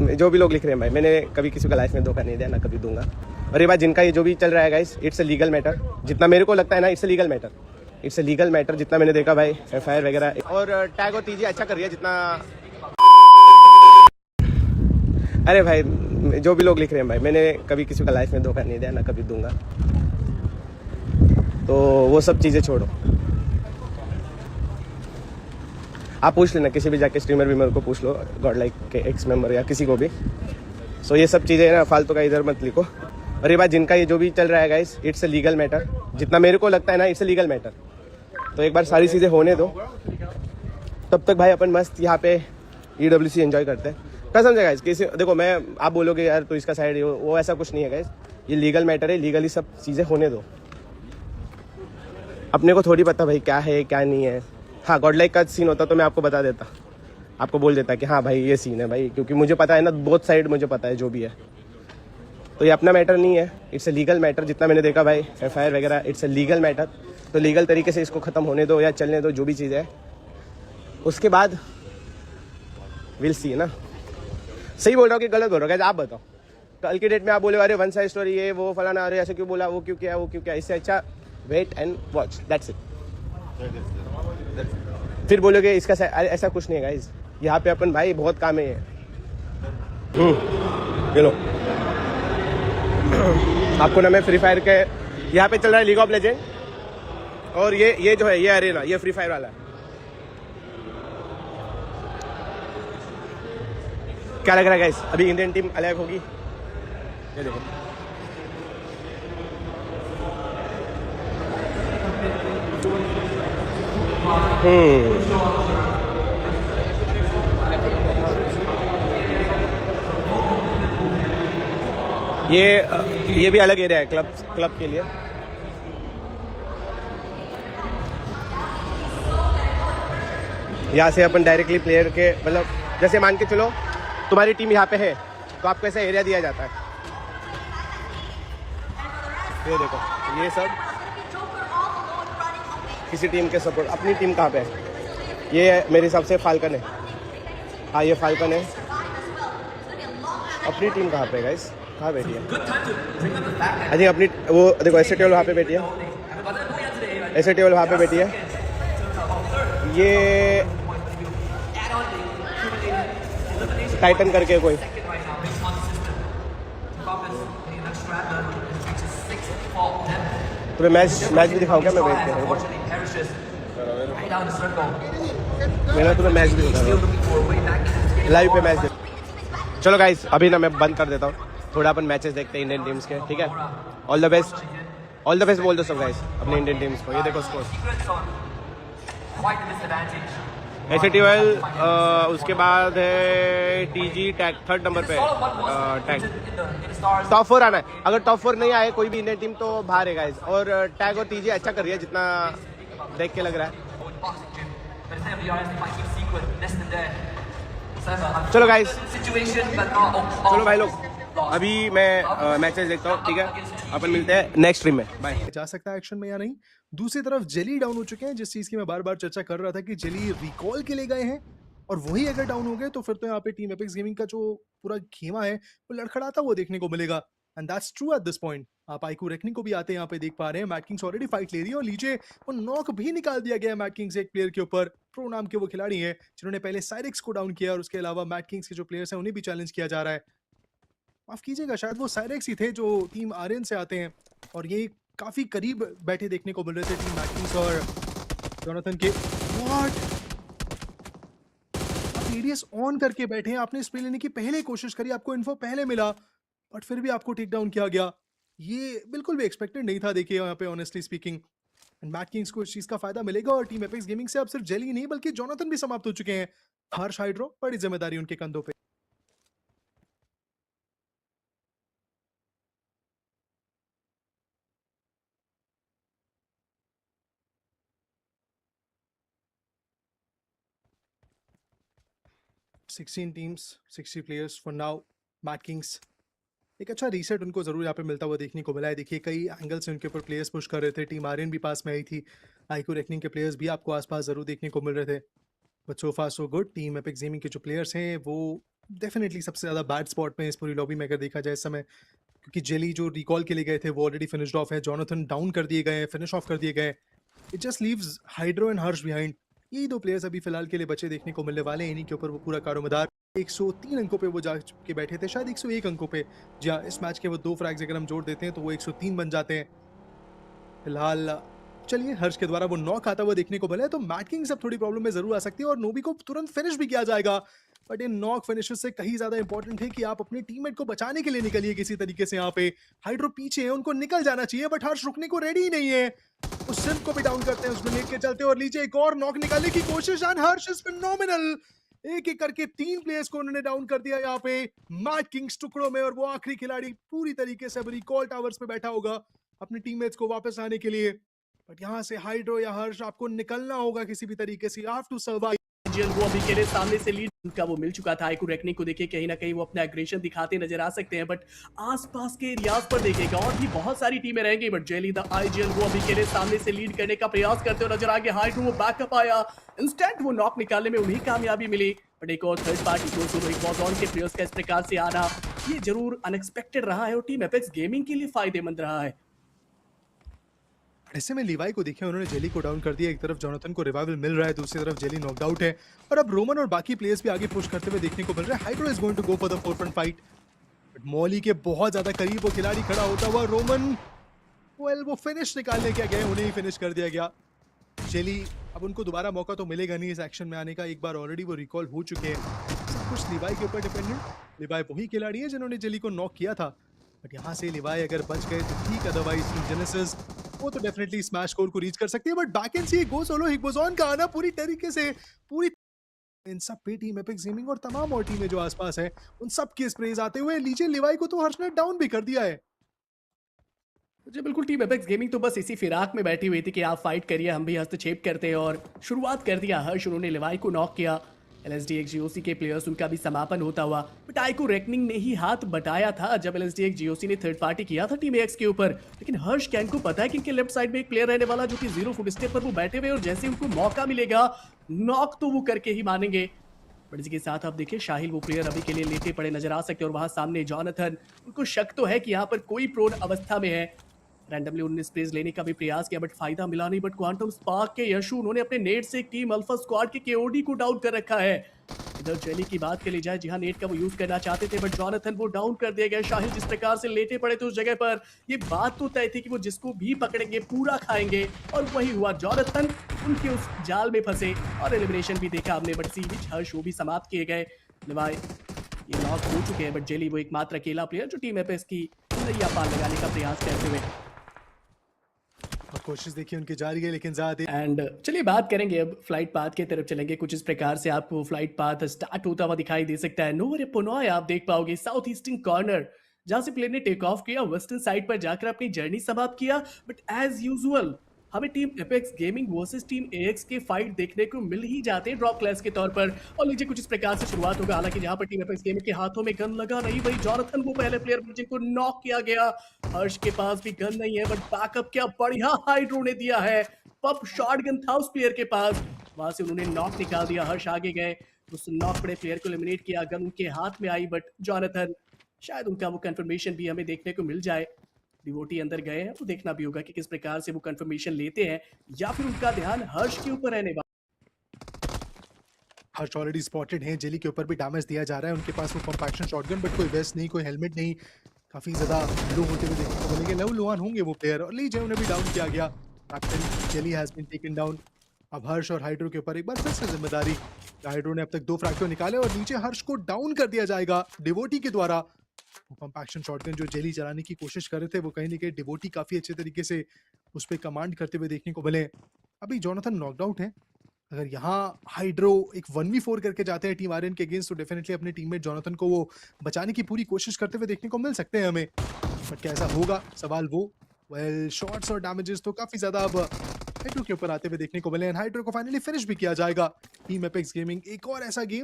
जो भी लोग लिख रहे हैं भाई, मैंने कभी किसी को लाइफ में धोखा नहीं दिया, ना कभी दूंगा। और ये बात जिनका ये जो भी चल रहा है guys, it's a legal matter. जितना मेरे को लगता है ना, it's a legal matter, it's a legal matter. जितना मैंने देखा भाई, FIR वगैरह और टैग और TG अच्छा कर रही है जितना। अरे भाई, जो भी लोग लिख रहे हैं भाई, मैंने कभी किसी का लाइफ में धोखा नहीं दिया, ना कभी दूंगा। तो वो सब चीज़ें छोड़ो, आप पूछ लेना किसी भी जाके स्ट्रीमर वीमर को पूछ लो, गॉड लाइक के एक्स मेंबर या किसी को भी। सो ये सब चीज़ें ना फालतू का इधर मत लिखो। और ये बात जिनका ये जो भी चल रहा है guys, it's a legal matter. जितना मेरे को लगता है ना, इट्स अ लीगल मैटर। तो एक बार सारी चीज़ें होने दो, तब तक भाई अपन मस्त यहाँ पे EWC एंजॉय करते हैं। क्या समझे गाइस? किसी देखो, मैं आप बोलोगे यार तो इसका साइड वो ऐसा कुछ नहीं है गाइस। ये लीगल मैटर है, लीगली सब चीज़ें होने दो। अपने को थोड़ी पता भाई क्या है क्या नहीं है। हाँ, गॉड लाइक का सीन होता तो मैं आपको बता देता, आपको बोल देता कि हाँ भाई ये सीन है भाई, क्योंकि मुझे पता है ना, बोथ साइड मुझे पता है जो भी है। तो ये अपना मैटर नहीं है, इट्स अ लीगल मैटर। जितना मैंने देखा भाई, FIR वगैरह, इट्स अ लीगल मैटर। तो लीगल तरीके से इसको ख़त्म होने दो या चलने दो, जो भी चीज़ है। उसके बाद विल सी ना। सही बोल रहा हूँ कि गलत बोल रहा हूँ? आप बताओ, कल की डेट में आप बोले अरे वन साइड स्टोरी, ये वो फलाना, अरे ऐसे क्यों बोला, वो क्यों किया, वो क्यों किया। इससे अच्छा wait and watch, that's it. फिर बोलोगे इसका ऐसा कुछ नहीं है गाइज। यहाँ पे अपन भाई बहुत काम है। ये लो, आपको ना मैं फ्री फायर के, यहाँ पे चल रहा है लीग ऑफ लेजेंड, और ये जो है ये अरेना, ये फ्री फायर वाला है। क्या लग रहा है गाइस, अभी इंडियन टीम अलाइव होगी? ये देखो, ये भी अलग एरिया है क्लब के लिए। यहाँ से अपन डायरेक्टली प्लेयर के, मतलब जैसे मान के चलो तुम्हारी टीम यहाँ पे है, तो आपको ऐसा एरिया दिया जाता है। ये देखो, ये सब किसी टीम के सपोर्ट। अपनी टीम कहाँ पे है? ये मेरे हिसाब से फाल्कन है। हाँ, ये फाल्कन है। अपनी टीम कहाँ पे है गाइस? कहाँ बैठी है? आई थिंक अपनी, वो देखो ऐसे टेबल वहाँ पे बैठी है, ऐसे टेबल वहाँ पे बैठी है। ये टाइटन करके कोई, तुम्हें मैच भी दिखाऊँ क्या? मैं बैठ के मैंने तुम्हें मैच भी दिखाऊँ, लाइव पे मैच देख। चलो गाइस, अभी ना मैं बंद कर देता हूँ, थोड़ा अपन मैचेस देखते हैं इंडियन टीम्स के, ठीक है? All the best, all the best बोल दो सब गाइस अपने इंडियन टीम्स को। ये देखो स्कोर, SATL, उसके बाद है TG टैग, 3rd नंबर पे टैग। टॉप 4 आना है, अगर टॉप 4 नहीं आए कोई भी इंडियन टीम तो बाहर है गाइस। और टैग और TG अच्छा कर रही है जितना देख के लग रहा है। चलो गाइस, चलो भाई लोग, अभी मैं मैचेस देखता हूँ, ठीक है? अपन मिलते हैं नेक्स्ट स्ट्रीम में, बाय। जा सकता है एक्शन में या नहीं। दूसरी तरफ जेली डाउन हो चुके हैं, जिस चीज की मैं बार बार चर्चा कर रहा था कि जेली रिकॉल के लिए गए हैं, और वही अगर डाउन हो गए तो फिर तो यहाँ पे टीम एपेक्स गेमिंग का जो पूरा खेमा है वो लड़खड़ाता हुआ देखने को मिलेगा। And that's true at this point. आप आईकू रेकनिंग को भी आते हैं यहाँ पे देख पा रहे हैं। मैट किंग्स ऑलरेडी फाइट ले रही है, और लीजिए वो नॉक भी निकाल दिया गया है मैट किंग्स एक प्लेयर के ऊपर। प्रो नाम के वो खिलाड़ी हैं जिन्होंने पहले साइरेक्स को डाउन किया, और उसके अलावा मैट किंग्स के जो प्लेयर्स हैं उन्हें भी चैलेंज किया जा रहा है। माफ कीजिएगा, शायद वो साइरेक्स ही थे जो टीम आर्यन से आते हैं, और ये काफी करीब बैठे देखने को मिल रहे थे टीम मैकिंग्स और जोनाथन के। व्हाट, आप एडीएस ऑन करके बैठे हैं, आपने स्प्रे लेने की पहले कोशिश करी, आपको इन्फो पहले मिला, बट फिर भी आपको टेक डाउन किया गया। ये बिल्कुल भी एक्सपेक्टेड नहीं था, देखिए यहाँ पे honestly speaking. And Matt Kings को इस चीज का फायदा मिलेगा, और टीम एपेक्स गेमिंग से अब सिर्फ जेली नहीं बल्कि जोनाथन भी समाप्त हो चुके हैं। हर्ष हाइड्रो, बड़ी जिम्मेदारी उनके कंधों पे। Sixteen teams, 60 players for now. Matt Kings एक अच्छा रीसेट उनको जरूर यहाँ पे मिलता हुआ देखने को मिला है। देखिए कई एंगल से उनके ऊपर प्लेयर्स पुश कर रहे थे, टीम आर्यन भी पास में आई थी, आईकू रेकनिंग के प्लेयर्स भी आपको आसपास जरूर देखने को मिल रहे थे। But so far so good, team apex gaming के जो प्लेयर्स हैं वो डेफिनेटली सबसे ज़्यादा बैड स्पॉट में इस पूरी लॉबी में अगर देखा जाए इस समय, क्योंकि जेली जो रिकॉल के लिए गए थे वो ऑलरेडी फिनिश्ड ऑफ है, जोनाथन डाउन कर दिए गए हैं, फिनिश ऑफ कर दिए गए हैं। It just leaves hydro and Harsh behind. यही 2 प्लेयर्स अभी फिलहाल के लिए बचे देखने को मिलने वाले हैं, इन्हीं के ऊपर वो पूरा कारोमदार 103 अंकों पे वो जा के बैठे थे, शायद 101 अंकों पे। जी हाँ, इस मैच के वो 2 फ्रैग्स अगर हम जोड़ देते हैं तो वो 103 बन जाते हैं। फिलहाल चलिए हर्ष के द्वारा वो नॉक आता हुआ देखने को मिला है, तो मैट किंग्स अब थोड़ी प्रॉब्लम में ज़रूर आ सकती है और नोबी को तुरंत फिनिश भी किया जाएगा। बट इन नॉक फिनिशेस से कहीं ज़्यादा इंपॉर्टेंट है कि आप अपने टीममेट को बचाने के लिए निकलिए किसी तरीके से यहाँ पे। हाइड्रो पीछे है, उनको निकल जाना चाहिए बट हर्ष रुकने को रेडी ही नहीं है। उस सिर्फ को भी डाउन करते हैं, उसमें लेट के चलते और लीजिए एक और नॉक निकालने की कोशिश एंड हर्ष इज फिनोमिनल। एक-एक करके 3 प्लेयर्स को उन्होंने डाउन कर दिया यहाँ पे मैट किंग्स टुकड़ों में, और वो आखिरी खिलाड़ी पूरी तरीके से अब रिकॉल टावर्स पे बैठा होगा अपने टीममेट्स को वापस आने के लिए। बट यहाँ से हाइड्रो या हर्ष आपको निकलना होगा किसी भी तरीके से, यू हैव टू सर्वाइव। वो अभी के लिए सामने से लीड उनका वो मिल चुका था। आइकू रेकनिंग को देखिए कहीं ना कहीं वो अपना एग्रेशन दिखाते नजर आ सकते हैं, बट आसपास के एरियाज पर देखिएगा और भी बहुत सारी टीमें रहेंगी। बट जेली द आईजीएल वो अभी के लिए सामने से लीड करने का प्रयास करते हुए नजर आ गए। हाइड्रो वो बैकअप आया, इंस्टेंट वो नॉक निकालने में उन्हें कामयाबी मिली। बट एक और थर्ड पार्टी को एक वॉज़ के प्लेयर्स का इस प्रकार से आना ये जरूर अनएक्सपेक्टेड रहा है और टीम एपेक्स गेमिंग के लिए फायदेमंद रहा है। ऐसे में लिवाई को देखिए, उन्होंने जेली को डाउन कर दिया। एक तरफ जोनाथन को रिवाइवल मिल रहा है, दूसरी तरफ जेली नॉकड आउट है और अब रोमन और बाकी प्लेयर्स भी आगे पुश करते हुए देखने को मिल रहा है। Hydro is going to go for the forefront fight, but Molly के बहुत ज्यादा करीब वो खिलाड़ी खड़ा होता हुआ रोमन वो फिनिश निकालने क्या गए, उन्हें ही फिनिश कर दिया गया। जेली अब उनको दोबारा मौका तो मिलेगा नहीं इस एक्शन में आने का, एक बार ऑलरेडी वो रिकॉल हो चुके हैं। सब कुछ लिवाई के ऊपर डिपेंडेंट। लिवाई वही खिलाड़ी है जिन्होंने जेली को नॉक किया था, बट यहाँ से लिवाई अगर बच गए तो ठीक, अदरवाइज जेनेसिस वो तो डेफिनेटली स्मैश स्कोर को रीच कर सकती है। बट बैक एंड सी गो सोलो हिग्बोजॉन का आना पूरी तरीके से पूरी इन सब पे टीम एपेक्स गेमिंग और तमाम और टीमें जो आसपास हैं उन सब के स्प्रेज आते हुए लीजिए लिवाई को तो हर्ष ने डाउन भी कर दिया है। जी बिल्कुल, टीम एपेक्स गेमिंग तो बस इसी फिराक में बैठी हुई थी कि आप फाइट करिए, हम भी हस्तक्षेप करते हैं और शुरुआत कर दिया हर्ष। उन्होंने लिवाई को नॉक किया। LSDX GOC के प्लेयर्स उनका भी समापन होता हुआ, बट आइकू रेकनिंग ने ही हाथ बटाया था जब LSDX GOC ने थर्ड पार्टी किया था टीम एक्स के ऊपर। लेकिन हर्ष कैन को पता है कि इनके लेफ्ट साइड में एक प्लेयर रहने वाला जो कि 0 फुट स्टेप पर वो बैठे हुए और जैसे उनको मौका मिलेगा नॉक तो वो करके ही मानेंगे। बट इसी के साथ आप देखिए शाहिल वो प्लेयर अभी के लिए लेटे पड़े नजर आ सकते हैं और वहां सामने जोनाथन, उनको शक तो है कि यहाँ पर कोई प्रोन अवस्था में है। रैंडमली उन्होंने स्पेस लेने का भी प्रयास किया बट फायदा मिला नहीं। बट क्वांटम स्पार्क के यशु उन्होंने अपने नेट से टीम अल्फा स्क्वाड के केओडी को डाउन कर रखा है। इधर जेली की बात कर ली जाए, जी हाँ नेट का वो यूज करना चाहते थे बट जोनाथन वो डाउन कर दिया गया। शाहिल जिस प्रकार से लेटे पड़े थे उस जगह पर, ये बात तो तय थी कि वो जिसको भी पकड़ेंगे पूरा खाएंगे और वही हुआ। जोनाथन उनके उस जाल में फंसे और एलिमिनेशन भी देखा हमने। बट सी हर्ष वो भी समाप्त किए गए। लिवाई ये लॉस हो चुके हैं बट जेली वो एकमात्र अकेला प्लेयर जो टीम एपेक्स की नैया पार लगाने का प्रयास करते हुए, और कोशिश देखिए उनकी जारी है लेकिन ज्यादा। एंड चलिए बात करेंगे अब फ्लाइट पाथ की तरफ चलेंगे। कुछ इस प्रकार से आपको फ्लाइट पाथ स्टार्ट होता हुआ दिखाई दे सकता है। नोवरे पोनोय आप देख पाओगे साउथ ईस्टर्न कॉर्नर, जहां से प्लेयर ने टेक ऑफ किया, वेस्टर्न साइड पर जाकर अपनी जर्नी समाप्त किया। बट एज यूजुअल हमें team apex gaming versus team ax के फाइट देखने को मिल ही जाते हैं ड्रॉप क्लास के तौर पर। और लीजिए कुछ इस प्रकार से शुरुआत होगा, हालांकि जहां पर टीम एपेक्स गेमिंग के हाथों में गन लगा नहीं, वही जोनाथन वो पहले प्लेयर जिनको नॉक किया गया। हर्ष के पास भी गन नहीं है बट बैकअप क्या बढ़िया हाइड्रो ने दिया है। पप शॉटगन था उस प्लेयर के पास, वहां से उन्होंने नॉक निकाल दिया। हर्ष आगे गए, उस नॉक पड़े प्लेयर को एलिमिनेट किया, गन उनके हाथ में आई बट जोनाथन शायद उनका वो कंफर्मेशन भी हमें देखने को मिल जाए। डिवोटी अंदर गए हैं तो देखना भी होगा कि किस प्रकार से वो कंफर्मेशन लेते हैं या फिर उनका ध्यान हर्ष के ऊपर रहने वाला। हर्ष ऑलरेडी स्पॉटेड हैं, जेली के ऊपर भी डैमेज दिया जा रहा है। उनके पास वो कॉम्पैक्शन शॉटगन बट कोई वेस्ट नहीं, कोई हेलमेट नहीं, काफी ज्यादा लो होते हुए देखने को मिलेंगे। लव लुआन होंगे वो प्लेयर और लीजिए उन्हें भी डाउन किया गया। Captain Jelly has been taken down. अब हर्ष और हाइड्रो के ऊपर एक बार फिर से जिम्मेदारी। हाइड्रो ने अब तक 2 फ्रैक्चर निकाले और नीचे हर्ष को डाउन कर दिया जाएगा डिवोटी के द्वारा। कॉम्पैक्शन शॉटगन जो जेली चलाने की कोशिश कर रहे थे वो कहीं ना कहीं डिवोटी काफी अच्छे तरीके से उस पर कमांड करते हुए देखने को मिले। अभी जोनाथन नॉकड आउट है। अगर यहाँ हाइड्रो एक 1v4 करके जाते हैं टीम आर्यन के अगेंस्ट तो डेफिनेटली अपने टीममेट जोनाथन को वो बचाने की पूरी कोशिश करते हुए देखने को मिल सकते हैं हमें। बट कैसा होगा सवाल वो। वेल शॉट्स और डैमेजेस तो काफी ज्यादा अब हाइड्रो के ऊपर आते हुए देखने को मिले। हाइड्रो को फाइनली फिनिश भी किया जाएगा। टीम एपेक्स गेमिंग एक और ऐसा गेम